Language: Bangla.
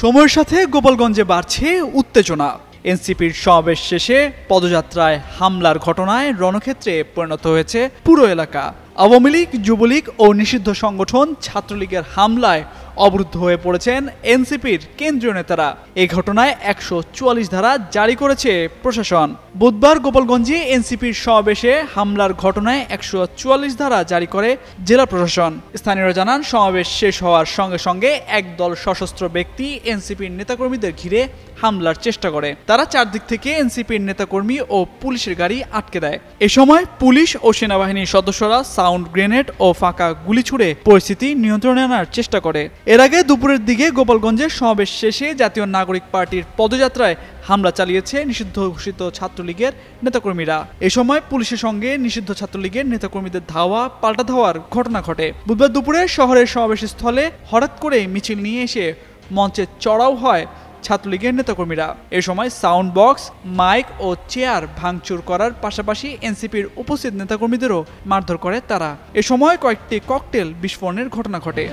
সময়ের সাথে গোপালগঞ্জে বাড়ছে উত্তেজনা। এনসিপির সমাবেশ শেষে পদযাত্রায় হামলার ঘটনায় রণক্ষেত্রে পরিণত হয়েছে পুরো এলাকা। আওয়ামী লীগ, যুবলীগ ও নিষিদ্ধ সংগঠন ছাত্রলীগের হামলায় অবরুদ্ধ হয়ে পড়েছেন এনসিপির কেন্দ্রীয় নেতারা। এই ঘটনায় ১৪৪ ধারা জারি করেছে প্রশাসন। বুধবার গোপালগঞ্জে এনসিপির সমাবেশে হামলার ঘটনায় ১৪৪ ধারা জারি করে জেলা প্রশাসন। স্থানীয়রা জানান, সমাবেশ শেষ হওয়ার সঙ্গে সঙ্গে একদল সশস্ত্র ব্যক্তি এনসিপির নেতাকর্মীদের ঘিরে হামলার চেষ্টা করে। তারা চারদিক থেকে এনসিপির নেতাকর্মী ও পুলিশের গাড়ি আটকে দেয়। এ সময় পুলিশ ও সেনাবাহিনীর সদস্যরা সাউন্ড গ্রেনেড ও ফাঁকা গুলি ছুড়ে পরিস্থিতি নিয়ন্ত্রণে আনার চেষ্টা করে। এর আগে দুপুরের দিকে গোপালগঞ্জের সমাবেশ শেষে জাতীয় নাগরিক পার্টির পদযাত্রায় হামলা চালিয়েছে নিষিদ্ধ ঘোষিত ছাত্রলীগের নেতাকর্মীরা। এ সময় পুলিশের সঙ্গে নিষিদ্ধ ছাত্রলীগের নেতাকর্মীদের ধাওয়া পাল্টা ধাওয়ার ঘটনা ঘটে। বুধবার দুপুরে শহরের সমাবেশস্থলে হঠাৎ করে মিছিল নিয়ে এসে মঞ্চে চড়াও হয় ছাত্রলীগের নেতাকর্মীরা। এ সময় সাউন্ড বক্স, মাইক ও চেয়ার ভাঙচুর করার পাশাপাশি এনসিপির উপস্থিত নেতাকর্মীদেরও মারধর করে তারা। এ সময় কয়েকটি ককটেল বিস্ফোরণের ঘটনা ঘটে।